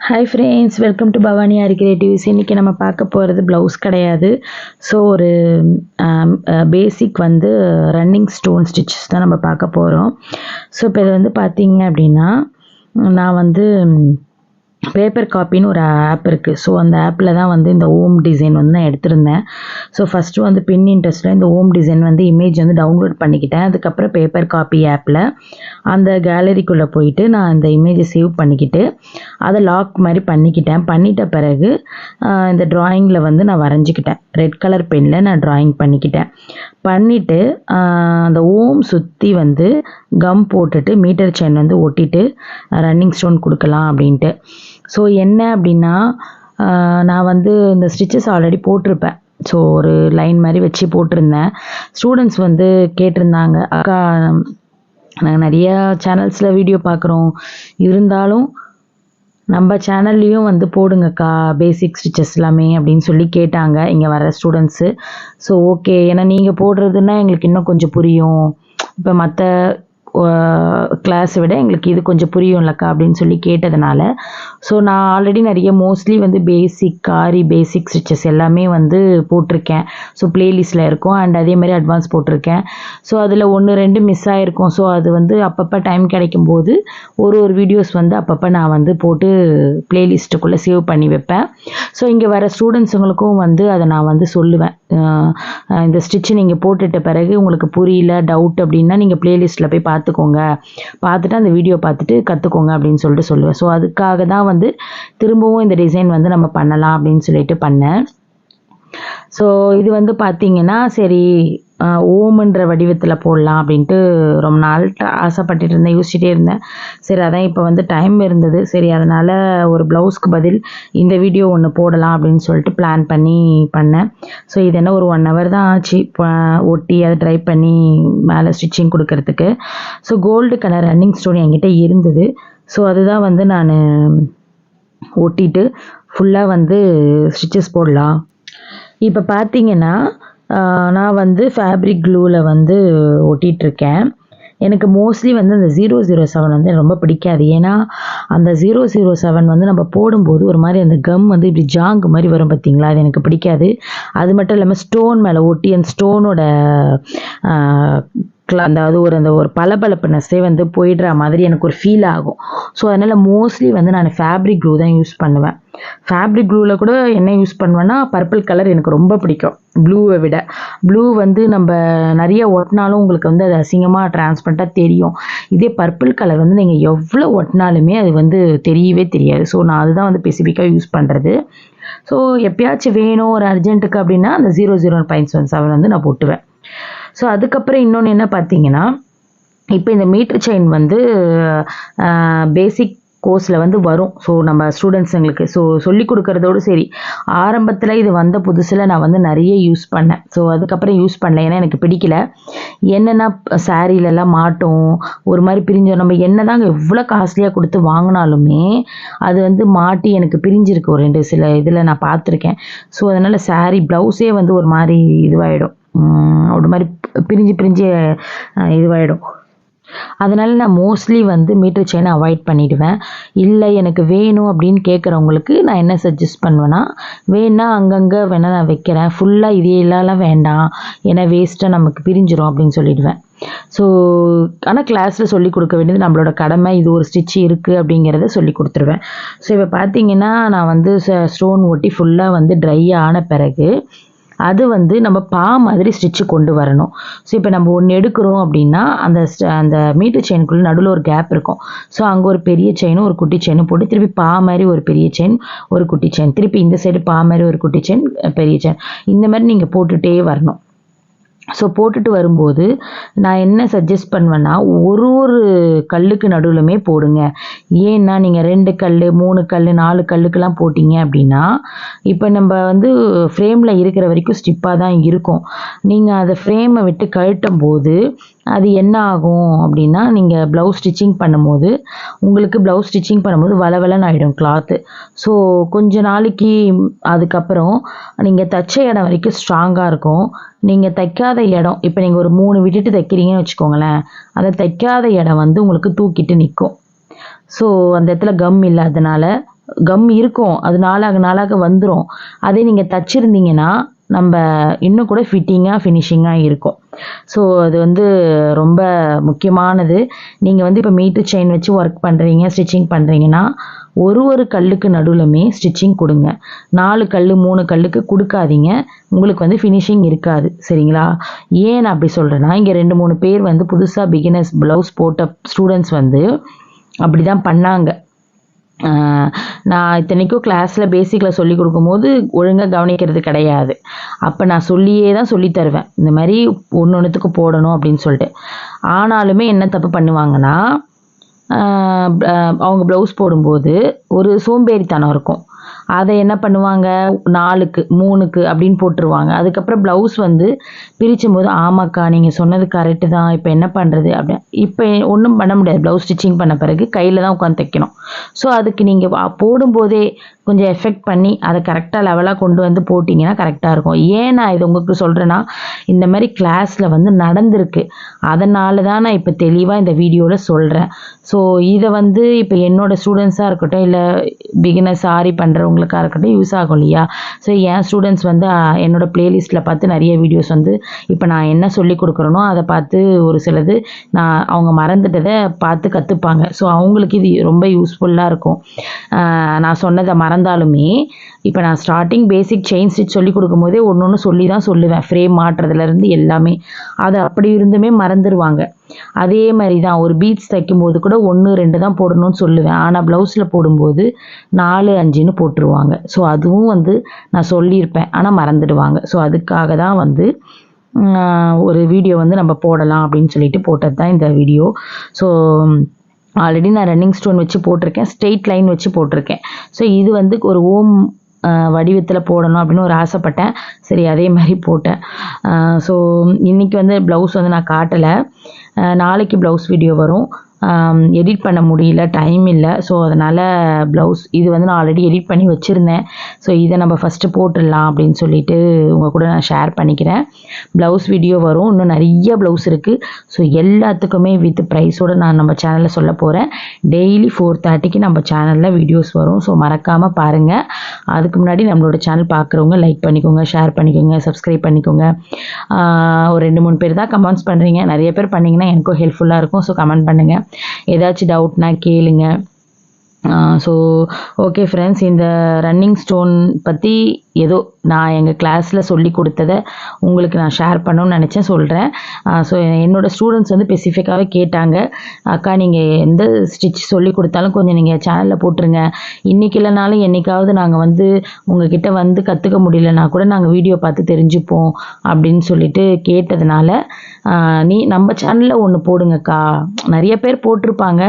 Hi friends, welcome to Bhavani aari creatives. இன்றைக்கி நம்ம பார்க்க போகிறது ப்ளவுஸ் கிடையாது. ஸோ ஒரு பேசிக் வந்து ரன்னிங் ஸ்டோன் ஸ்டிச்சஸ் தான் நம்ம பார்க்க போகிறோம். ஸோ இப்போ இது வந்து பார்த்தீங்க அப்படின்னா, நான் வந்து பேப்பர் காப்பின்னு ஒரு ஆப் இருக்குது. ஸோ அந்த ஆப்பில் தான் வந்து இந்த ஓம் டிசைன் வந்து நான் எடுத்திருந்தேன். ஸோ ஃபஸ்ட்டு வந்து பின்இன்ட்ரெஸ்ட்டில் இந்த ஓம் டிசைன் வந்து இமேஜ் வந்து டவுன்லோட் பண்ணிக்கிட்டேன். அதுக்கப்புறம் பேப்பர் காப்பி ஆப்பில் அந்த கேலரிக்குள்ளே போயிட்டு நான் அந்த இமேஜை சேவ் பண்ணிக்கிட்டு அதை லாக் மாதிரி பண்ணிட்ட பிறகு இந்த ட்ராயிங்கில் வந்து நான் வரைஞ்சிக்கிட்டேன். ரெட் கலர் பெனில் நான் ட்ராயிங் பண்ணிவிட்டு அந்த ஓம் சுற்றி வந்து கம் போட்டுட்டு மீட்டர் செயின் வந்து ஒட்டிட்டு ரன்னிங் ஸ்டோன் கொடுக்கலாம் அப்படின்ட்டு. ஸோ என்ன அப்படின்னா, நான் வந்து இந்த ஸ்டிச்சஸ் ஆல்ரெடி போட்டிருப்பேன். ஸோ ஒரு லைன் மாதிரி வச்சு போட்டிருந்தேன். ஸ்டூடெண்ட்ஸ் வந்து கேட்டிருந்தாங்க, அக்கா நாங்கள் நிறையா சேனல்ஸில் வீடியோ பார்க்குறோம், இருந்தாலும் நம்ம சேனல்லையும் வந்து போடுங்கக்கா பேசிக் ஸ்டிச்சஸ் எல்லாமே அப்படின்னு சொல்லி கேட்டாங்க இங்கே வர ஸ்டூடெண்ட்ஸு. ஸோ ஓகே, ஏன்னா நீங்கள் போடுறதுன்னா எங்களுக்கு இன்னும் கொஞ்சம் புரியும். இப்போ மற்ற கிளாஸை விட எங்களுக்கு இது கொஞ்சம் புரியும்லக்கா அப்படின்னு சொல்லி கேட்டதுனால, ஸோ நான் ஆல்ரெடி நிறைய மோஸ்ட்லி வந்து பேசிக் ஸ்டிச்சஸ் எல்லாமே வந்து போட்டிருக்கேன். ஸோ ப்ளேலிஸ்ட்டில் இருக்கும். அண்ட் அதேமாதிரி அட்வான்ஸ் போட்டிருக்கேன். ஸோ அதில் 1-2 மிஸ் ஆகிருக்கும். ஸோ அது வந்து அப்பப்போ டைம் கிடைக்கும்போது ஒரு வீடியோஸ் வந்து அப்பப்போ நான் வந்து போட்டு ப்ளேலிஸ்ட்டுக்குள்ளே சேவ் பண்ணி வைப்பேன். ஸோ இங்கே வர ஸ்டூடெண்ட்ஸுங்களுக்கும் வந்து அதை நான் வந்து சொல்லுவேன், இந்த ஸ்டிச்சு நீங்கள் போட்டுட்ட பிறகு உங்களுக்கு புரியல, டவுட் அப்படின்னா நீங்கள் ப்ளேலிஸ்ட்டில் போய் பார்த்துட்டு அந்த வீடியோ பார்த்துட்டு கற்றுக்கோங்க அப்படின்னு சொல்லுவேன். ஸோ அதுக்காக தான் வந்து திரும்பவும் இந்த டிசைன் வந்து நம்ம பண்ணலாம் அப்படின்னு சொல்லிட்டு பண்ணேன். ஸோ இது வந்து பார்த்திங்கன்னா, சரி ஓம்ன்ற வடிவத்தில் போடலாம் அப்படின்ட்டு ரொம்ப நாள் ஆசைப்பட்டுட்டு இருந்தேன், யோசிச்சுட்டே இருந்தேன். சரி அதான் இப்போ வந்து டைம் இருந்தது. சரி அதனால் ஒரு ப்ளவுஸ்க்கு பதில் இந்த வீடியோ ஒன்று போடலாம் அப்படின்னு சொல்லிட்டு பிளான் பண்ணேன். ஸோ இது என்ன ஒரு 1 hour தான் ஆச்சு ஒட்டி அதை ட்ரை பண்ணி மேலே ஸ்டிச்சிங் கொடுக்கறதுக்கு. So gold colour running stone என்கிட்ட இருந்தது. ஸோ அதுதான் வந்து நான் ஒட்டிட்டு ஃபுல்லாக வந்து ஸ்டிச்சஸ் போடலாம். இப்போ பார்த்தீங்கன்னா, நான் வந்து ஃபேப்ரிக் க்ளூவில் வந்து ஒட்டிகிட்ருக்கேன். எனக்கு மோஸ்ட்லி வந்து அந்த 007 வந்து ரொம்ப பிடிக்காது. ஏன்னா அந்த 007 வந்து நம்ம போடும்போது ஒரு மாதிரி அந்த கம் வந்து இப்படி ஜாங்கு மாதிரி வரும் பார்த்தீங்களா, அது எனக்கு பிடிக்காது. அது மட்டும் இல்லாமல் ஸ்டோன் மேலே ஒட்டி அந்த ஸ்டோனோட அதாவது ஒரு பளபளப்புனஸே வந்து போயிடுற மாதிரி எனக்கு ஒரு ஃபீல் ஆகும். ஸோ அதனால் மோஸ்ட்லி வந்து நான் ஃபேப்ரிக் க்ளூ தான் யூஸ் பண்ணுவேன். ஃபேப்ரிக் க்ளூவில் கூட என்ன யூஸ் பண்ணுவேன்னா, பர்பிள் கலர் எனக்கு ரொம்ப பிடிக்கும் ப்ளூவை விட. ப்ளூ வந்து நம்ம நிறைய ஒட்டினாலும் உங்களுக்கு வந்து அது அசிங்கமாக டிரான்ஸ்பரண்ட்டாக தெரியும். இதே பர்பிள் கலர் வந்து நீங்கள் எவ்வளோ ஒட்டினாலுமே அது வந்து தெரியவே தெரியாது. ஸோ நான் அதுதான் வந்து ஸ்பெசிஃபிக்காக யூஸ் பண்ணுறது. ஸோ எப்பயாச்சும் வேணும் ஒரு அர்ஜென்ட்டுக்கு அப்படின்னா அந்த 001.7 வந்து நான் போட்டுவேன். ஸோ அதுக்கப்புறம் இன்னொன்று என்ன பார்த்தீங்கன்னா, இப்போ இந்த மீட்டர் செயின் வந்து பேசிக் கோர்ஸில் வந்து வரும். ஸோ நம்ம ஸ்டூடெண்ட்ஸுங்களுக்கு சொல்லிக் கொடுக்குறதோடு சரி, ஆரம்பத்தில் இது வந்த புதுசில் நான் வந்து நிறைய யூஸ் பண்ணேன். ஸோ அதுக்கப்புறம் யூஸ் பண்ணல, ஏன்னா எனக்கு பிடிக்கல. என்னென்னா சாரீலெல்லாம் மாட்டும், ஒரு மாதிரி பிரிஞ்சு நம்ம என்ன தாங்க எவ்வளோ காஸ்ட்லியாக கொடுத்து வாங்கினாலுமே அது வந்து மாட்டி எனக்கு பிரிஞ்சிருக்கு ஒரு 2 சில இதில் நான் பார்த்துருக்கேன். ஸோ அதனால் சாரீ ப்ளவுஸே வந்து ஒரு மாதிரி இதுவாகிடும், ஒரு மாதிரி பிரிஞ்சு இதுவாகிடும். அதனால் நான் மோஸ்ட்லி வந்து மீட்டர் செயினை அவாய்ட் பண்ணிவிடுவேன். இல்லை எனக்கு வேணும் அப்படின்னு கேட்குறவங்களுக்கு நான் என்ன சஜஸ்ட் பண்ணுவேன்னா, வேணா அங்கங்கே வேணால் நான் வைக்கிறேன், ஃபுல்லாக இதே எல்லாம் வேண்டாம், ஏன்னா வேஸ்ட்டாக நமக்கு பிரிஞ்சிடும் அப்படின்னு சொல்லிடுவேன். ஸோ ஆனால் கிளாஸில் சொல்லிக் கொடுக்க வேண்டியது நம்மளோட கடமை. இது ஒரு ஸ்டிச் இருக்குது அப்படிங்கிறத சொல்லி கொடுத்துருவேன். ஸோ இப்போ பார்த்தீங்கன்னா, நான் வந்து ஸ்டோன் ஒட்டி ஃபுல்லாக வந்து ட்ரை ஆன பிறகு அது வந்து நம்ம மாதிரி ஸ்டிச்சு கொண்டு வரணும். ஸோ இப்போ நம்ம ஒன்று எடுக்கிறோம் அப்படின்னா அந்த மீட்டர் செயினுக்குள்ளே நடுவில் ஒரு கேப் இருக்கும். ஸோ அங்கே ஒரு பெரிய செயினும் ஒரு குட்டி செயினும் போட்டு திருப்பி மாதிரி ஒரு பெரிய செயின், ஒரு குட்டி செயின், திருப்பி இந்த சைடு மாதிரி ஒரு குட்டி செயின், பெரிய செயின், இந்த மாதிரி நீங்கள் போட்டுகிட்டே வரணும். ஸோ போட்டுட்டு வரும்போது நான் என்ன சஜஸ்ட் பண்ணுவேன்னா, ஒரு கல்லுக்கு நடுவிலுமே போடுங்க. ஏன்னா நீங்கள் 2 கல், 3 கல், 4 கல்லுக்கெல்லாம் போட்டிங்க அப்படின்னா, இப்போ நம்ம வந்து ஃப்ரேமில் இருக்கிற வரைக்கும் ஸ்டிப்பாக தான் இருக்கும். நீங்கள் அதை ஃப்ரேமை விட்டு கழட்டும் போது அது என்ன ஆகும் அப்படின்னா, நீங்கள் ப்ளவுஸ் ஸ்டிச்சிங் பண்ணும்போது வளவலன்னு ஆகிடும் கிளாத்து. ஸோ கொஞ்ச நாளைக்கு அதுக்கப்புறம் நீங்கள் தைச்ச இடம் வரைக்கும் ஸ்ட்ராங்காக இருக்கும். நீங்கள் தைக்காத இடம், இப்போ நீங்கள் ஒரு 3 விட்டுட்டு தைக்கிறீங்கன்னு வச்சுக்கோங்களேன், அதை தைக்காத இடம் வந்து உங்களுக்கு தூக்கிட்டு நிற்கும். ஸோ அந்த இடத்துல கம் இல்லாதனால கம் இருக்கும், அது நாளாக நாளாக வந்துடும். அதே நீங்கள் தச்சிருந்தீங்கன்னா நம்ம இன்னும் கூட ஃபிட்டிங்காக ஃபினிஷிங்காக இருக்கும். ஸோ அது வந்து ரொம்ப முக்கியமானது. நீங்கள் வந்து இப்போ மீட்டர் செயின் வச்சு ஒர்க் பண்ணுறீங்க, ஸ்டிச்சிங் பண்ணுறீங்கன்னா ஒரு கல்லுக்கு நடுவுலுமே ஸ்டிச்சிங் கொடுங்க. 4 கல் 3 கல்லுக்கு கொடுக்காதீங்க, உங்களுக்கு வந்து ஃபினிஷிங் இருக்காது. சரிங்களா? ஏன் நான் அப்படி சொல்கிறேன்னா, இங்கே 2-3 பேர் வந்து புதுசாக பிகினர்ஸ் ப்ளவுஸ் போட்ட ஸ்டூடெண்ட்ஸ் வந்து அப்படி தான் பண்ணாங்க. நான் இத்தனைக்கும் கிளாஸில் பேசிக்கில் சொல்லி கொடுக்கும்போது ஒழுங்காக கவனிக்கிறது கிடையாது. அப்போ நான் சொல்லியே தான் சொல்லி தருவேன், இந்த மாதிரி ஒன்றுத்துக்கு போடணும் அப்படின்னு சொல்லிட்டு. ஆனாலுமே என்ன தப்பு பண்ணுவாங்கன்னா, அவங்க ப்ளவுஸ் போடும்போது ஒரு சோம்பேறித்தனம் இருக்கும். அதை என்ன பண்ணுவாங்க, 4க்கு 3க்கு அப்படின்னு போட்டுருவாங்க. அதுக்கப்புறம் ப்ளவுஸ் வந்து பிரிச்சும் போது, ஆமாக்கா நீங்கள் சொன்னது கரெக்டு தான், இப்போ என்ன பண்ணுறது அப்படி. இப்போ ஒன்றும் பண்ண முடியாது, ப்ளவுஸ் ஸ்டிச்சிங் பண்ண பிறகு கையில் தான் உட்காந்து தைக்கணும். ஸோ அதுக்கு நீங்கள் போடும்போதே கொஞ்சம் எஃபெக்ட் பண்ணி அதை கரெக்டாக லெவலாக கொண்டு வந்து போட்டிங்கன்னா கரெக்டாக இருக்கும். ஏன் நான் இது உங்களுக்கு சொல்கிறேன்னா, இந்த மாதிரி கிளாஸில் வந்து நடந்திருக்கு. அதனால தான் நான் இப்போ தெளிவாக இந்த வீடியோவில் சொல்கிறேன். ஸோ இதை வந்து இப்போ என்னோடய ஸ்டூடெண்ட்ஸாக இருக்கட்டும், இல்லை பிகினர்ஸ் ஆரி பண்ணுறவங்களுக்காக இருக்கட்டும் யூஸ் ஆகும் இல்லையா? ஸோ என் ஸ்டூடெண்ட்ஸ் வந்து என்னோடய ப்ளேலிஸ்ட்டில் பார்த்து நிறைய வீடியோஸ் வந்து இப்போ நான் என்ன சொல்லி கொடுக்குறேனோ அதை பார்த்து ஒரு சிலது அவங்க மறந்துட்டதை பார்த்து கற்றுப்பாங்க. ஸோ அவங்களுக்கு இது ரொம்ப யூஸ்ஃபுல்லாக இருக்கும். நான் சொன்னதை மறந்தாலுமே இப்போ நான் ஸ்டார்டிங் பேசிக் செயின் ஸ்டிச் சொல்லி கொடுக்கும்போதே ஒன்று சொல்லி தான் சொல்லுவேன், ஃப்ரேம் மாட்டுறதுலேருந்து எல்லாமே. அது அப்படி இருந்துமே மறந்துடுவாங்க. அதே மாதிரி தான் ஒரு பீட்ஸ் தைக்கும்போது கூட 1-2 தான் போடணும்னு சொல்லுவேன், ஆனால் ப்ளவுஸில் போடும்போது 4-5ன்னு போட்டுருவாங்க. ஸோ அதுவும் வந்து நான் சொல்லியிருப்பேன், ஆனால் மறந்துடுவாங்க. ஸோ அதுக்காக தான் வந்து ஒரு வீடியோ வந்து நம்ம போடலாம் அப்படின்னு சொல்லிட்டு போட்டது தான் இந்த வீடியோ. ஸோ ஆல்ரெடி நான் ரன்னிங் ஸ்டோன் வச்சு போட்டிருக்கேன், ஸ்ட்ரெயிட் லைன் வச்சு போட்டிருக்கேன். ஸோ இது வந்து ஒரு ஓம் வடிவத்தில் போடணும் அப்படின்னு ஒரு ஆசைப்பட்டேன். சரி அதே மாதிரி போட்டேன். ஸோ இன்றைக்கி வந்து ப்ளவுஸ் வந்து நான் காட்டலை, நாளைக்கு ப்ளவுஸ் வீடியோ வரும். எடிட் பண்ண முடியல, டைம் இல்லை. ஸோ அதனால் ப்ளவுஸ் இது வந்து நான் ஆல்ரெடி எடிட் பண்ணி வச்சுருந்தேன். ஸோ இதை நம்ம ஃபஸ்ட்டு போட்டுடலாம் அப்படின்னு சொல்லிட்டு உங்கள் கூட நான் ஷேர் பண்ணிக்கிறேன். ப்ளவுஸ் வீடியோ வரும், இன்னும் நிறைய ப்ளவுஸ் இருக்குது. ஸோ எல்லாத்துக்குமே வித் ப்ரைஸோடு நான் நம்ம சேனலில் சொல்ல போகிறேன். டெய்லி 4:30க்கு நம்ம சேனலில் வீடியோஸ் வரும். ஸோ மறக்காமல் பாருங்கள். அதுக்கு முன்னாடி நம்மளோட சேனல் பார்க்குறவங்க லைக் பண்ணிக்கோங்க, ஷேர் பண்ணிக்கோங்க, சப்ஸ்கிரைப் பண்ணிக்கோங்க. ஒரு 2-3 பேர் தான் கமெண்ட்ஸ் பண்ணுறீங்க, நிறைய பேர் பண்ணிங்கன்னா எனக்கும் ஹெல்ப்ஃபுல்லாக இருக்கும். ஸோ கமெண்ட் பண்ணுங்கள், ஏதாச்சும் டவுட்னா கேளுங்க. ஸோ ஓகே ஃப்ரெண்ட்ஸ், இந்த ரன்னிங் ஸ்டோன் பற்றி ஏதோ நான் எங்கள் கிளாஸில் சொல்லி கொடுத்ததை உங்களுக்கு நான் ஷேர் பண்ணணும்னு நினச்சேன், சொல்கிறேன். ஸோ என்னோடய ஸ்டூடெண்ட்ஸ் வந்து ஸ்பெசிஃபிக்காகவே கேட்டாங்க, அக்கா நீங்கள் எந்த ஸ்டிச் சொல்லி கொடுத்தாலும் கொஞ்சம் நீங்கள் சேனலில் போட்டுருங்க, இன்றைக்கி இல்லைனாலும் என்றைக்காவது நாங்கள் வந்து உங்ககிட்ட வந்து கற்றுக்க முடியலன்னா கூட நாங்கள் வீடியோ பார்த்து தெரிஞ்சுப்போம் அப்படின்னு சொல்லிட்டு கேட்டதுனால, நம்ம சேனலில் ஒன்று போடுங்கக்கா, நிறைய பேர் போட்டிருப்பாங்க,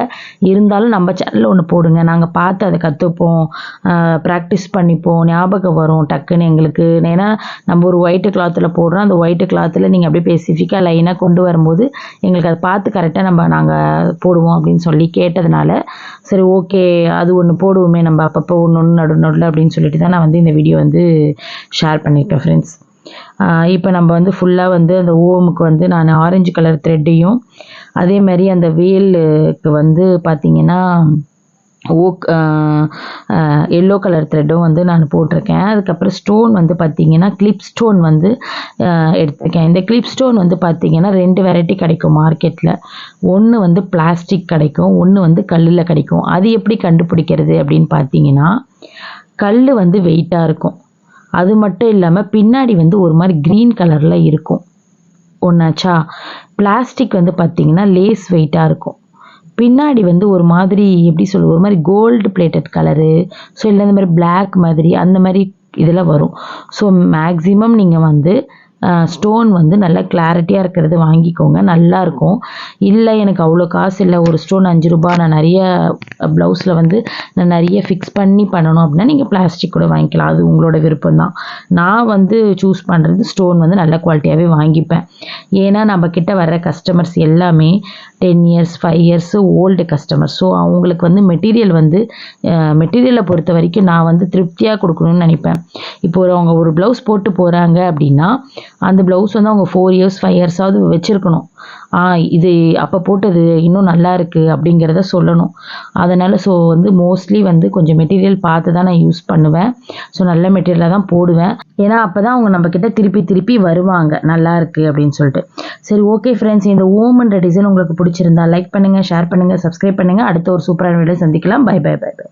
இருந்தாலும் நம்ம சேனலில் ஒன்று போடுங்க, நாங்கள் பார்த்து அதை கற்றுப்போம், ப்ராக்டிஸ் பண்ணிப்போம், ஞாபகம் வரும் டக்குன்னு எங்களுக்கு. ஏன்னா நம்ம ஒரு ஒயிட்டு கிளாத்தில் போடுறோம், அந்த ஒயிட்டு கிளாத்தில் நீங்கள் அப்படியே ஸ்பெசிஃபிக்காக லைனாக கொண்டு வரும்போது எங்களுக்கு அதை பார்த்து கரெக்டாக நாங்கள் போடுவோம் அப்படின்னு சொல்லி கேட்டதுனால, சரி ஓகே அது ஒன்று போடுவோமே நம்ம அப்பப்போ ஒன்று நடுவில் அப்படின்னு சொல்லிட்டு தான் நான் வந்து இந்த வீடியோ வந்து ஷேர் பண்ணியிருக்கேன் ஃப்ரெண்ட்ஸ். இப்போ நம்ம வந்து ஃபுல்லாக வந்து அந்த ஓமுக்கு வந்து நான் ஆரஞ்சு கலர் த்ரெட்டையும், அதே மாதிரி அந்த வேலுக்கு வந்து பார்த்திங்கன்னா எல்லோ கலர் த்ரெட்டும் வந்து நான் போட்டிருக்கேன். அதுக்கப்புறம் ஸ்டோன் வந்து பார்த்திங்கன்னா கிளிப் ஸ்டோன் வந்து எடுத்திருக்கேன். இந்த கிளிப் ஸ்டோன் வந்து பார்த்திங்கன்னா 2 வெரைட்டி கிடைக்கும் மார்க்கெட்டில். ஒன்று வந்து பிளாஸ்டிக் கிடைக்கும், ஒன்று வந்து கல்லில் கிடைக்கும். அது எப்படி கண்டுபிடிக்கிறது அப்படின்னு பார்த்தீங்கன்னா, கல் வந்து வெயிட்டாக இருக்கும், அது மட்டும் இல்லாமல் பின்னாடி வந்து ஒரு மாதிரி க்ரீன் கலரில் இருக்கும் ஒன்றாச்சா. பிளாஸ்டிக் வந்து பார்த்திங்கன்னா லேஸ் வெயிட்டாக இருக்கும், பின்னாடி வந்து ஒரு மாதிரி எப்படி சொல்லுவோம், ஒரு மாதிரி கோல்டு பிளேட்டட் கலரு, ஸோ இல்லை இந்த மாதிரி பிளாக் மாதிரி அந்த மாதிரி இதில் வரும். ஸோ மேக்ஸிமம் நீங்கள் வந்து ஸ்டோன் வந்து நல்லா கிளாரிட்டியாக இருக்கிறது வாங்கிக்கோங்க, நல்லாயிருக்கும். இல்லை எனக்கு அவ்வளோ காசு இல்லை, ஒரு ஸ்டோன் 5 ரூபா, நான் நிறைய ப்ளவுஸில் வந்து நான் நிறைய ஃபிக்ஸ் பண்ணி பண்ணணும் அப்படின்னா நீங்கள் பிளாஸ்டிக் கூட வாங்கிக்கலாம், அது உங்களோட விருப்பம் தான். நான் வந்து சூஸ் பண்ணுறது ஸ்டோன் வந்து நல்ல குவாலிட்டியாகவே வாங்கிப்பேன். ஏன்னா நம்மக்கிட்ட வர்ற கஸ்டமர்ஸ் எல்லாமே 10 years 5 years old customer. So அவங்களுக்கு வந்து மெட்டீரியலை பொறுத்த வரைக்கும் நான் வந்து திருப்தியாக கொடுக்கணும்னு நினைப்பேன். இப்போ அவங்க ஒரு ப்ளவுஸ் போட்டு போகிறாங்க அப்படின்னா அந்த ப்ளவுஸ் வந்து அவங்க 4 இயர்ஸ் 5 இயர்ஸாவது வச்சுருக்கணும். இது அப்போ போட்டது இன்னும் நல்லா இருக்குது அப்படிங்கிறத சொல்லணும். அதனால் ஸோ வந்து மோஸ்ட்லி வந்து கொஞ்சம் மெட்டீரியல் பார்த்து தான் நான் யூஸ் பண்ணுவேன். ஸோ நல்ல மெட்டீரியலாக தான் போடுவேன். ஏன்னா அப்போ தான் அவங்க நம்மக்கிட்ட திருப்பி திருப்பி வருவாங்க நல்லா இருக்குது அப்படின்னு சொல்லிட்டு. சரி, ஓகே ஃப்ரெண்ட்ஸ், இந்த ஓம்ன்ற டிசைன் உங்களுக்கு பிடிச்சிருந்தா லைக் பண்ணுங்கள், ஷேர் பண்ணுங்கள், சப்ஸ்கிரைப் பண்ணுங்கள். அடுத்த ஒரு சூப்பரான வீடியோ சந்திக்கலாம். Bye bye bye by.